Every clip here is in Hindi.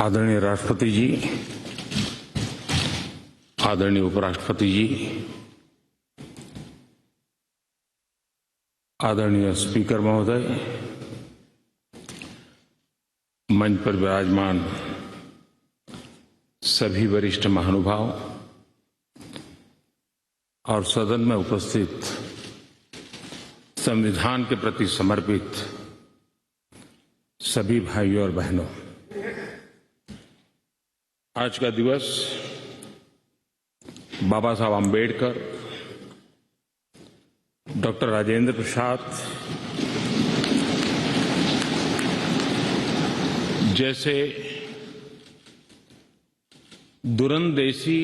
आदरणीय राष्ट्रपति जी, आदरणीय उपराष्ट्रपति जी, आदरणीय स्पीकर महोदय, मंच पर विराजमान सभी वरिष्ठ महानुभाव और सदन में उपस्थित संविधान के प्रति समर्पित सभी भाइयों और बहनों, आज का दिवस बाबा साहब आम्बेडकर, डॉक्टर राजेंद्र प्रसाद जैसे दूरंदेशी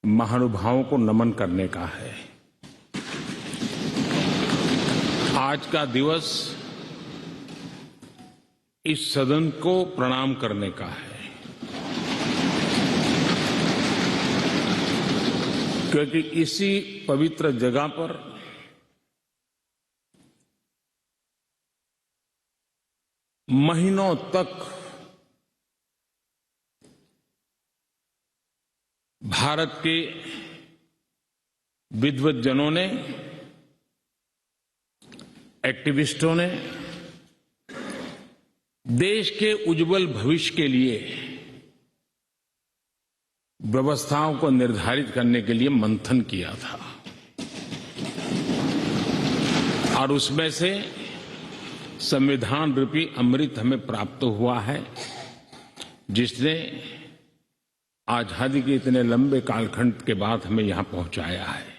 महानुभावों को नमन करने का है। आज का दिवस इस सदन को प्रणाम करने का है, क्योंकि इसी पवित्र जगह पर महीनों तक भारत के विद्वज्जनों ने, एक्टिविस्टों ने देश के उज्जवल भविष्य के लिए व्यवस्थाओं को निर्धारित करने के लिए मंथन किया था और उसमें से संविधान रूपी अमृत हमें प्राप्त हुआ है, जिसने आजादी के इतने लंबे कालखंड के बाद हमें यहां पहुंचाया है।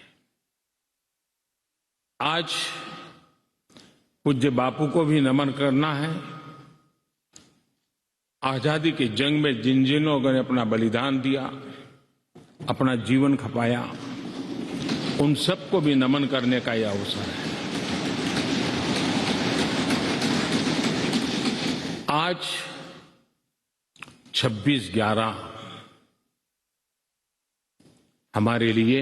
आज पूज्य बापू को भी नमन करना है। आजादी की जंग में जिन जिन लोगों ने अपना बलिदान दिया, अपना जीवन खपाया, उन सबको भी नमन करने का यह अवसर है। आज 26/11 हमारे लिए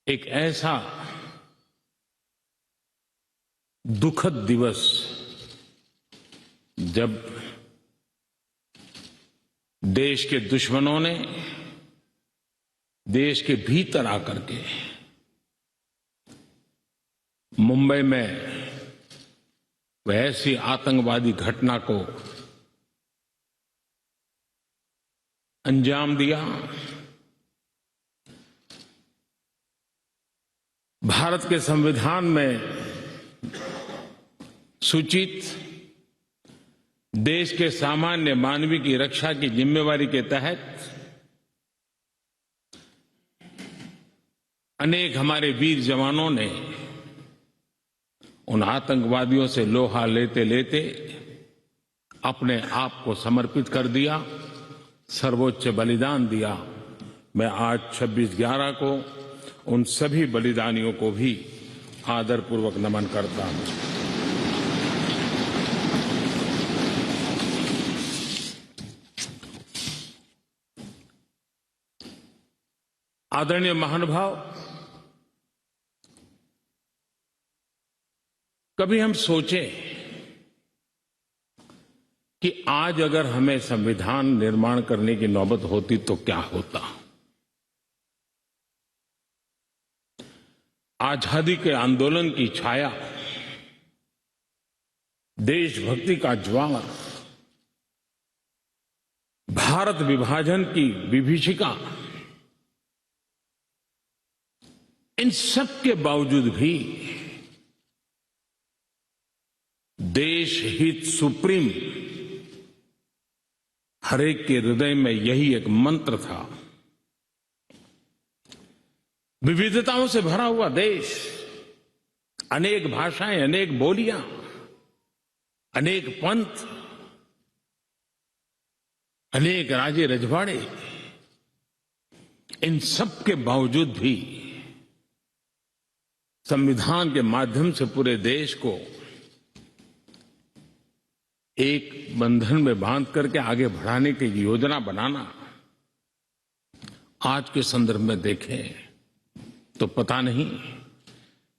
एक ऐसा दुखद दिवस, जब देश के दुश्मनों ने देश के भीतर आकर के मुंबई में वह ऐसी आतंकवादी घटना को अंजाम दिया। भारत के संविधान में सूचित देश के सामान्य मानवीय की रक्षा की जिम्मेवारी के तहत अनेक हमारे वीर जवानों ने उन आतंकवादियों से लोहा लेते लेते अपने आप को समर्पित कर दिया, सर्वोच्च बलिदान दिया। मैं आज 26/11 को उन सभी बलिदानियों को भी आदरपूर्वक नमन करता हूं। आदरणीय महानुभाव, कभी हम सोचें कि आज अगर हमें संविधान निर्माण करने की नौबत होती तो क्या होता। आजादी के आंदोलन की छाया, देशभक्ति का ज्वाला, भारत विभाजन की विभीषिका, इन सब के बावजूद भी देश हित सुप्रीम हरेक के हृदय में यही एक मंत्र था। विविधताओं से भरा हुआ देश, अनेक भाषाएं, अनेक बोलियां, अनेक पंथ, अनेक राजे रजवाड़े, इन सब के बावजूद भी संविधान के माध्यम से पूरे देश को एक बंधन में बांध करके आगे बढ़ाने की योजना बनाना, आज के संदर्भ में देखें तो पता नहीं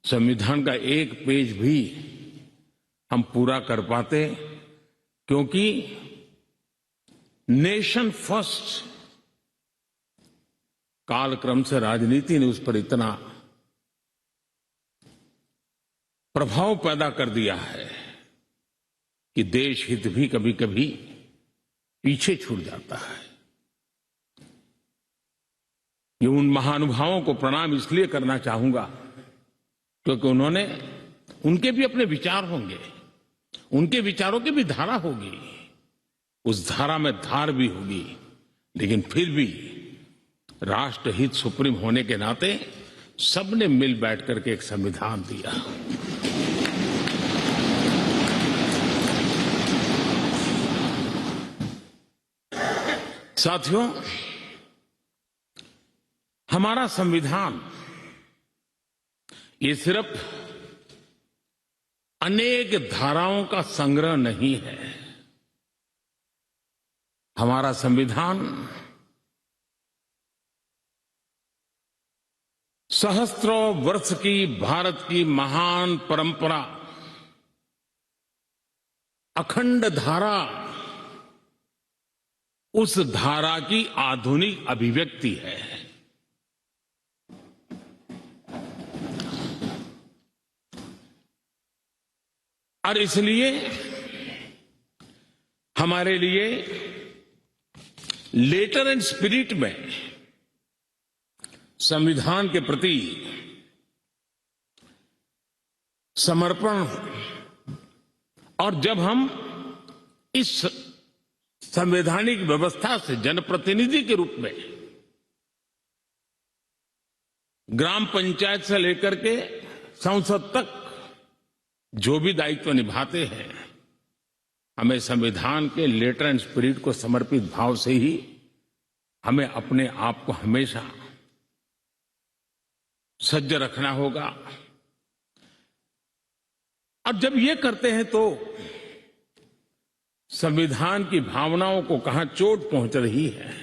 संविधान का एक पेज भी हम पूरा कर पाते क्योंकि नेशन फर्स्ट कालक्रम से राजनीति ने उस पर इतना प्रभाव पैदा कर दिया है कि देश हित भी कभी कभी पीछे छूट जाता है। ये उन महानुभावों को प्रणाम इसलिए करना चाहूंगा क्योंकि उनके भी अपने विचार होंगे, उनके विचारों की भी धारा होगी, उस धारा में धार भी होगी, लेकिन फिर भी राष्ट्रहित सुप्रीम होने के नाते सबने मिल बैठ करके एक संविधान दिया। साथियों, हमारा संविधान ये सिर्फ अनेक धाराओं का संग्रह नहीं है। हमारा संविधान सहस्त्रों वर्ष की भारत की महान परंपरा, अखंड धारा, उस धारा की आधुनिक अभिव्यक्ति है। और इसलिए हमारे लिए लेटर एंड स्पिरिट में संविधान के प्रति समर्पण, और जब हम इस संवैधानिक व्यवस्था से जनप्रतिनिधि के रूप में ग्राम पंचायत से लेकर के संसद तक जो भी दायित्व निभाते हैं, हमें संविधान के लेटर एंड स्पिरिट को समर्पित भाव से ही हमें अपने आप को हमेशा सज्ज रखना होगा। और जब ये करते हैं तो संविधान की भावनाओं को कहां चोट पहुंच रही है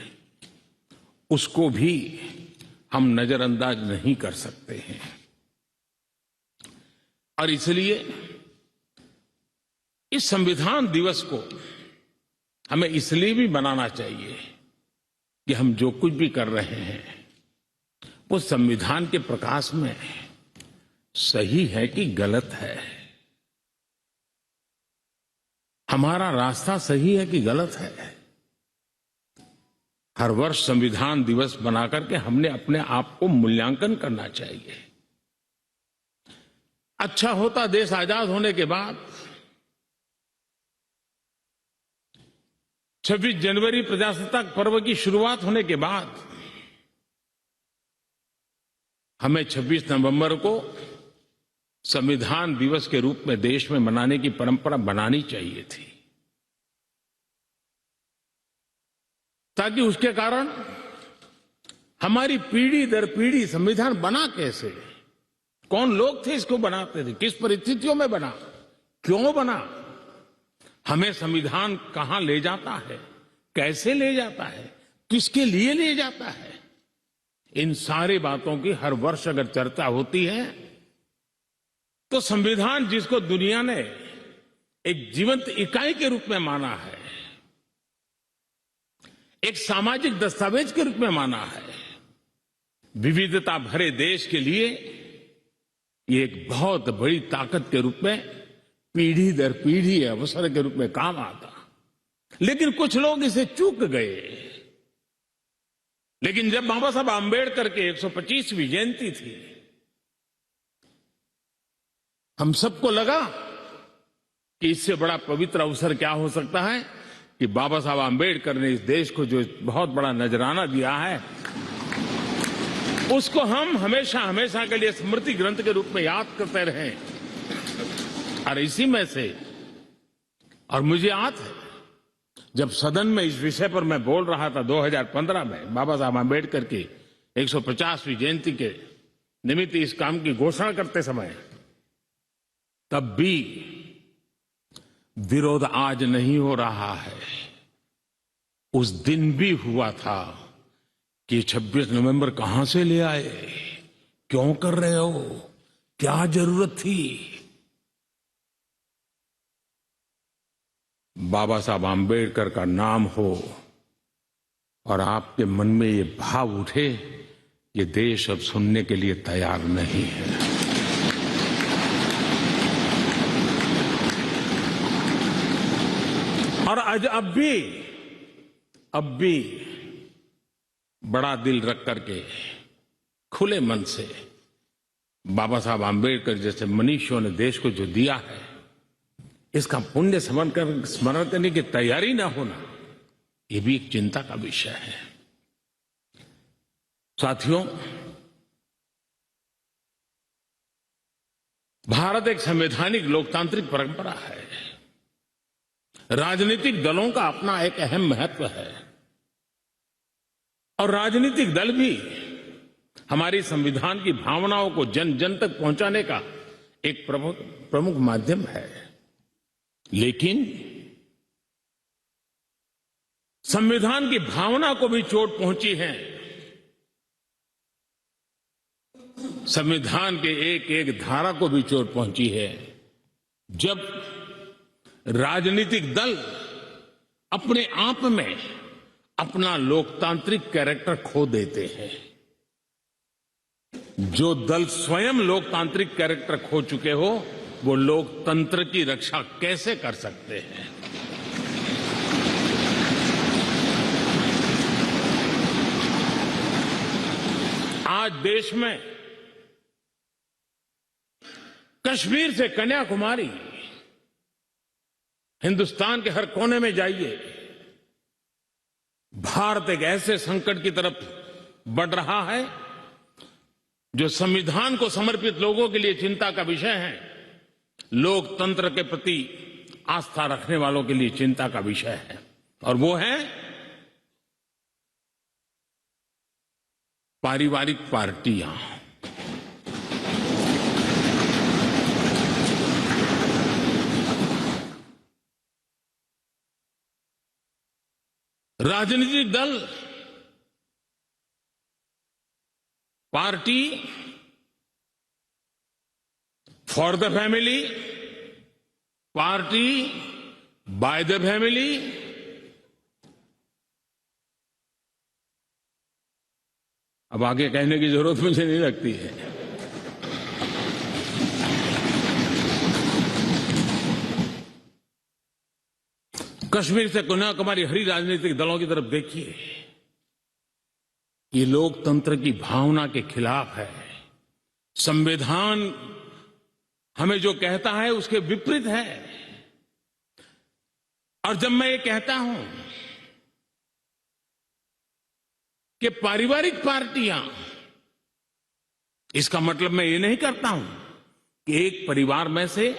उसको भी हम नजरअंदाज नहीं कर सकते हैं। और इसलिए इस संविधान दिवस को हमें इसलिए भी मनाना चाहिए कि हम जो कुछ भी कर रहे हैं वो संविधान के प्रकाश में सही है कि गलत है, हमारा रास्ता सही है कि गलत है। हर वर्ष संविधान दिवस बनाकर के हमने अपने आप को मूल्यांकन करना चाहिए। अच्छा होता देश आजाद होने के बाद 26 जनवरी प्रजासत्ताक पर्व की शुरुआत होने के बाद हमें 26 नवंबर को संविधान दिवस के रूप में देश में मनाने की परंपरा बनानी चाहिए थी, ताकि उसके कारण हमारी पीढ़ी दर पीढ़ी संविधान बना कैसे, कौन लोग थे इसको बनाते थे, किस परिस्थितियों में बना, क्यों बना, हमें संविधान कहां ले जाता है, कैसे ले जाता है, किसके लिए ले जाता है, इन सारी बातों की हर वर्ष अगर चर्चा होती है तो संविधान जिसको दुनिया ने एक जीवंत इकाई के रूप में माना है, एक सामाजिक दस्तावेज के रूप में माना है, विविधता भरे देश के लिए ये एक बहुत बड़ी ताकत के रूप में पीढ़ी दर पीढ़ी अवसर के रूप में काम आता। लेकिन कुछ लोग इसे चूक गए। लेकिन जब बाबा साहब आंबेडकर के 125वीं जयंती थी, हम सबको लगा कि इससे बड़ा पवित्र अवसर क्या हो सकता है कि बाबा साहब आंबेडकर ने इस देश को जो बहुत बड़ा नजराना दिया है उसको हम हमेशा हमेशा के लिए स्मृति ग्रंथ के रूप में याद करते रहें। और इसी में से, और मुझे याद है जब सदन में इस विषय पर मैं बोल रहा था 2015 में बाबा साहब आंबेडकर की 150वीं जयंती के निमित्त इस काम की घोषणा करते समय, तब भी विरोध आज नहीं हो रहा है, उस दिन भी हुआ था कि 26 नवंबर कहां से ले आए, क्यों कर रहे हो, क्या जरूरत थी। बाबा साहब आम्बेडकर का नाम हो और आपके मन में ये भाव उठे, ये देश अब सुनने के लिए तैयार नहीं है। और आज अब भी बड़ा दिल रख करके खुले मन से बाबा साहब आम्बेडकर जैसे मनीषियों ने देश को जो दिया है, इसका पुण्य स्मरण करने की तैयारी ना होना, ये भी एक चिंता का विषय है। साथियों, भारत एक संवैधानिक लोकतांत्रिक परंपरा है। राजनीतिक दलों का अपना एक अहम महत्व है और राजनीतिक दल भी हमारी संविधान की भावनाओं को जन जन तक पहुंचाने का एक प्रमुख माध्यम है। लेकिन संविधान की भावना को भी चोट पहुंची है। संविधान के एक एक धारा को भी चोट पहुंची है जब राजनीतिक दल अपने आप में अपना लोकतांत्रिक कैरेक्टर खो देते हैं। जो दल स्वयं लोकतांत्रिक कैरेक्टर खो चुके हो, वो लोकतंत्र की रक्षा कैसे कर सकते हैं? आज देश में कश्मीर से कन्याकुमारी, हिंदुस्तान के हर कोने में जाइए, भारत एक ऐसे संकट की तरफ बढ़ रहा है जो संविधान को समर्पित लोगों के लिए चिंता का विषय है, लोकतंत्र के प्रति आस्था रखने वालों के लिए चिंता का विषय है, और वो है पारिवारिक पार्टियां। राजनीतिक दल, party for the family, party by the family, अब आगे कहने की जरूरत मुझे नहीं लगती है। कश्मीर से कन्याकुमारी हरी राजनीतिक दलों की तरफ देखिए, ये लोकतंत्र की भावना के खिलाफ है। संविधान हमें जो कहता है उसके विपरीत है। और जब मैं ये कहता हूं कि पारिवारिक पार्टियां, इसका मतलब मैं ये नहीं करता हूं कि एक परिवार में से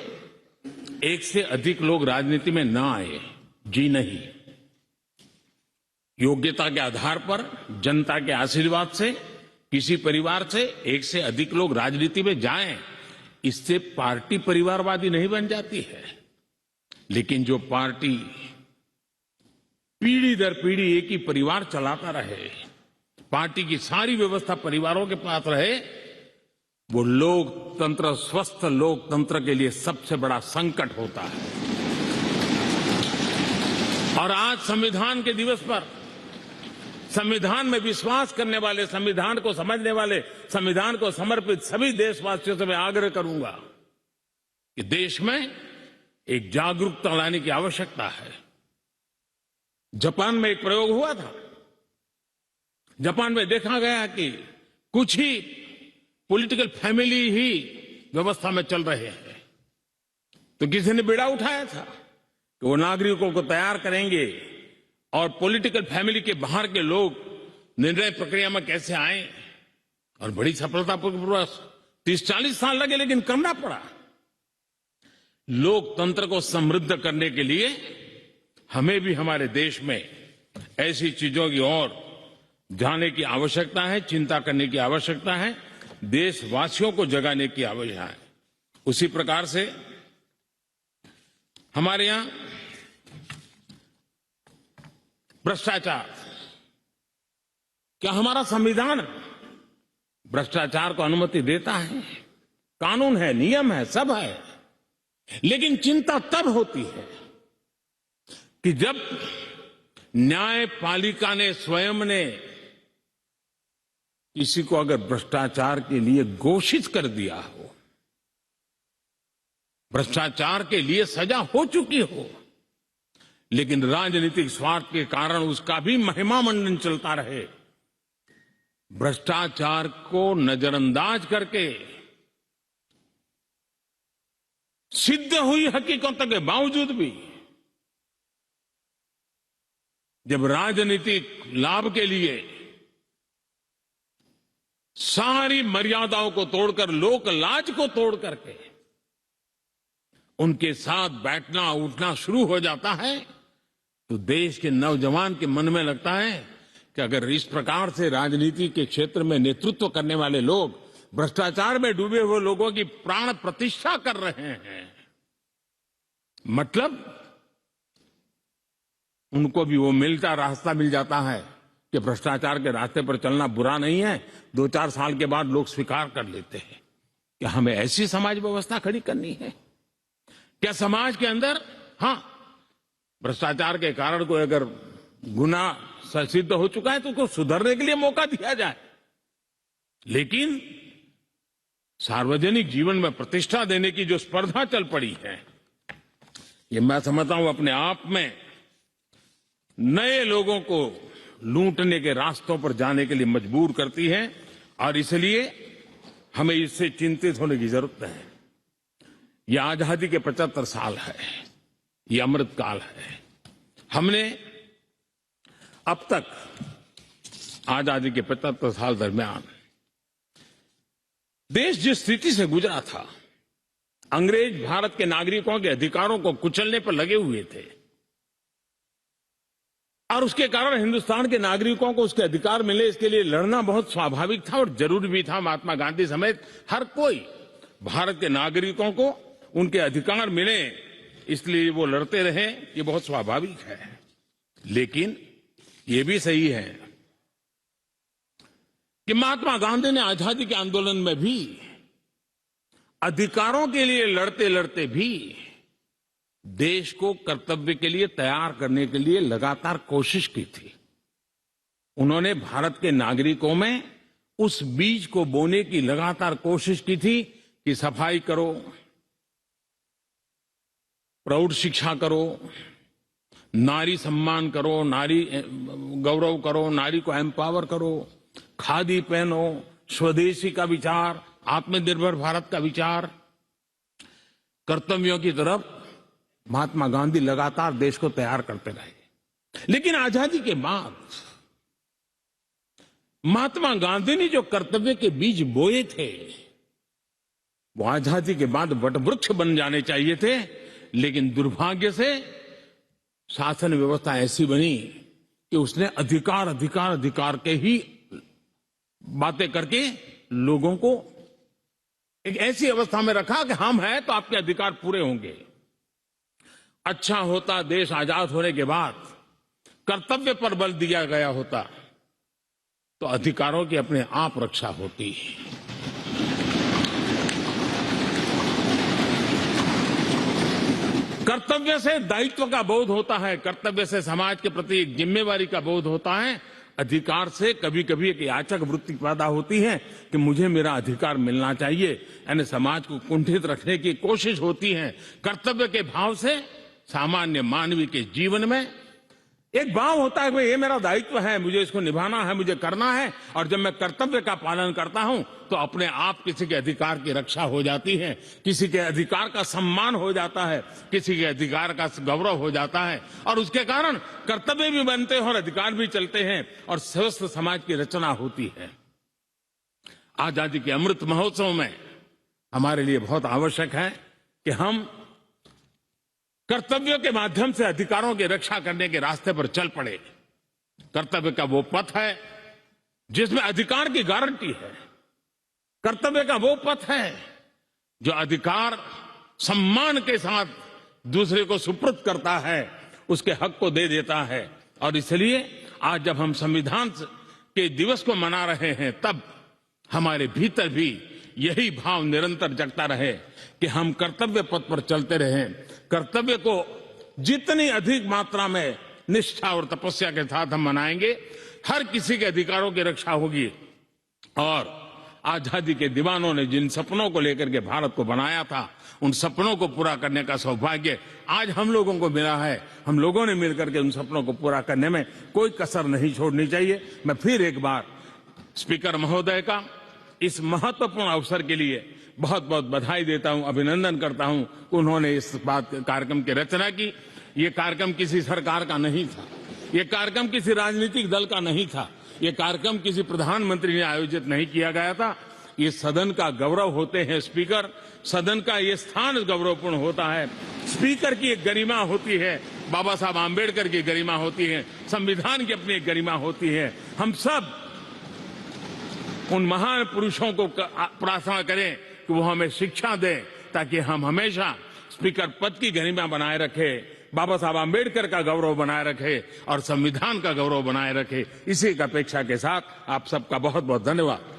एक से अधिक लोग राजनीति में ना आए। जी नहीं, योग्यता के आधार पर, जनता के आशीर्वाद से किसी परिवार से एक से अधिक लोग राजनीति में जाएं, इससे पार्टी परिवारवादी नहीं बन जाती है। लेकिन जो पार्टी पीढ़ी दर पीढ़ी एक ही परिवार चलाता रहे, पार्टी की सारी व्यवस्था परिवारों के पास रहे, वो लोकतंत्र, स्वस्थ लोकतंत्र के लिए सबसे बड़ा संकट होता है। और आज संविधान के दिवस पर संविधान में विश्वास करने वाले, संविधान को समझने वाले, संविधान को समर्पित सभी देशवासियों से मैं आग्रह करूंगा कि देश में एक जागरूकता लाने की आवश्यकता है। जापान में एक प्रयोग हुआ था। जापान में देखा गया कि कुछ ही पॉलिटिकल फैमिली ही व्यवस्था में चल रहे हैं, तो किसी ने बीड़ा उठाया था कि वो नागरिकों को तैयार करेंगे और पॉलिटिकल फैमिली के बाहर के लोग निर्णय प्रक्रिया में कैसे आए। और बड़ी सफलतापूर्वक 30-40 साल लगे, लेकिन करना पड़ा। लोकतंत्र को समृद्ध करने के लिए हमें भी हमारे देश में ऐसी चीजों की ओर जाने की आवश्यकता है, चिंता करने की आवश्यकता है, देशवासियों को जगाने की आवश्यकता है। उसी प्रकार से हमारे यहां भ्रष्टाचार, क्या हमारा संविधान भ्रष्टाचार को अनुमति देता है? कानून है, नियम है, सब है। लेकिन चिंता तब होती है कि जब न्यायपालिका ने स्वयं ने किसी को अगर भ्रष्टाचार के लिए घोषित कर दिया हो, भ्रष्टाचार के लिए सजा हो चुकी हो, लेकिन राजनीतिक स्वार्थ के कारण उसका भी महिमा मंडन चलता रहे, भ्रष्टाचार को नजरअंदाज करके सिद्ध हुई हकीकतों के बावजूद भी जब राजनीतिक लाभ के लिए सारी मर्यादाओं को तोड़कर, लोक लाज को तोड़ करके उनके साथ बैठना उठना शुरू हो जाता है, तो देश के नौजवान के मन में लगता है कि अगर इस प्रकार से राजनीति के क्षेत्र में नेतृत्व करने वाले लोग भ्रष्टाचार में डूबे हुए लोगों की प्राण प्रतिष्ठा कर रहे हैं, मतलब उनको भी वो मिलता रास्ता मिल जाता है कि भ्रष्टाचार के रास्ते पर चलना बुरा नहीं है। 2-4 साल के बाद लोग स्वीकार कर लेते हैं कि हमें ऐसी समाज व्यवस्था खड़ी करनी है। क्या समाज के अंदर भ्रष्टाचार के कारण कोई अगर गुना सिद्ध हो चुका है तो उसको सुधरने के लिए मौका दिया जाए, लेकिन सार्वजनिक जीवन में प्रतिष्ठा देने की जो स्पर्धा चल पड़ी है, ये मैं समझता हूं अपने आप में नए लोगों को लूटने के रास्तों पर जाने के लिए मजबूर करती है, और इसलिए हमें इससे चिंतित होने की जरूरत है। यह आजादी के 75 साल है, ये अमृत काल है। हमने अब तक आजादी के 75 साल दरमियान देश जिस स्थिति से गुजरा था, अंग्रेज भारत के नागरिकों के अधिकारों को कुचलने पर लगे हुए थे, और उसके कारण हिंदुस्तान के नागरिकों को उसके अधिकार मिले, इसके लिए लड़ना बहुत स्वाभाविक था और जरूरी भी था। महात्मा गांधी समेत हर कोई भारत के नागरिकों को उनके अधिकार मिले, इसलिए वो लड़ते रहे, ये बहुत स्वाभाविक है। लेकिन ये भी सही है कि महात्मा गांधी ने आजादी के आंदोलन में भी अधिकारों के लिए लड़ते लड़ते भी देश को कर्तव्य के लिए तैयार करने के लिए लगातार कोशिश की थी। उन्होंने भारत के नागरिकों में उस बीज को बोने की लगातार कोशिश की थी कि सफाई करो, प्रौढ़ शिक्षा करो, नारी सम्मान करो, नारी गौरव करो, नारी को एम्पावर करो, खादी पहनो, स्वदेशी का विचार, आत्मनिर्भर भारत का विचार, कर्तव्यों की तरफ महात्मा गांधी लगातार देश को तैयार करते रहे। लेकिन आजादी के बाद महात्मा गांधी ने जो कर्तव्य के बीज बोए थे, वो आजादी के बाद वटवृक्ष बन जाने चाहिए थे, लेकिन दुर्भाग्य से शासन व्यवस्था ऐसी बनी कि उसने अधिकार अधिकार अधिकार के ही बातें करके लोगों को एक ऐसी अवस्था में रखा कि हम हैं तो आपके अधिकार पूरे होंगे। अच्छा होता देश आजाद होने के बाद कर्तव्य पर बल दिया गया होता तो अधिकारों की अपने आप रक्षा होती। कर्तव्य से दायित्व का बोध होता है, कर्तव्य से समाज के प्रति एक जिम्मेवारी का बोध होता है। अधिकार से कभी कभी एक याचक वृत्ति पैदा होती है कि मुझे मेरा अधिकार मिलना चाहिए, यानी समाज को कुंठित रखने की कोशिश होती है। कर्तव्य के भाव से सामान्य मानवीय के जीवन में एक भाव होता है कि ये मेरा दायित्व है, मुझे इसको निभाना है, मुझे करना है, और जब मैं कर्तव्य का पालन करता हूं तो अपने आप किसी के अधिकार की रक्षा हो जाती है, किसी के अधिकार का सम्मान हो जाता है, किसी के अधिकार का गौरव हो जाता है, और उसके कारण कर्तव्य भी बनते हैं और अधिकार भी चलते हैं और स्वस्थ समाज की रचना होती है। आजादी के अमृत महोत्सव में हमारे लिए बहुत आवश्यक है कि हम कर्तव्यों के माध्यम से अधिकारों की रक्षा करने के रास्ते पर चल पड़े। कर्तव्य का वो पथ है जिसमें अधिकार की गारंटी है, कर्तव्य का वो पथ है जो अधिकार सम्मान के साथ दूसरे को सुपुर्द करता है, उसके हक को दे देता है। और इसलिए आज जब हम संविधान के दिवस को मना रहे हैं, तब हमारे भीतर भी यही भाव निरंतर जगता रहे कि हम कर्तव्य पथ पर चलते रहें, कर्तव्य को जितनी अधिक मात्रा में निष्ठा और तपस्या के साथ हम मनाएंगे, हर किसी के अधिकारों की रक्षा होगी। और आजादी के दीवानों ने जिन सपनों को लेकर के भारत को बनाया था, उन सपनों को पूरा करने का सौभाग्य आज हम लोगों को मिला है। हम लोगों ने मिलकर के उन सपनों को पूरा करने में कोई कसर नहीं छोड़नी चाहिए। मैं फिर एक बार स्पीकर महोदय का इस महत्वपूर्ण अवसर के लिए बहुत बहुत बधाई देता हूं, अभिनंदन करता हूं कि उन्होंने इस कार्यक्रम की रचना की। ये कार्यक्रम किसी सरकार का नहीं था, ये कार्यक्रम किसी राजनीतिक दल का नहीं था, ये कार्यक्रम किसी प्रधानमंत्री ने आयोजित नहीं किया गया था। ये सदन का गौरव होते हैं स्पीकर, सदन का ये स्थान गौरवपूर्ण होता है। स्पीकर की एक गरिमा होती है, बाबा साहब आंबेडकर की गरिमा होती है, संविधान की अपनी एक गरिमा होती है। हम सब उन महान पुरुषों को प्रार्थना करें कि वो हमें शिक्षा दें, ताकि हम हमेशा स्पीकर पद की गरिमा बनाए रखें, बाबा साहब आंबेडकर का गौरव बनाए रखे और संविधान का गौरव बनाए रखे। इसी की अपेक्षा के साथ आप सबका बहुत बहुत धन्यवाद।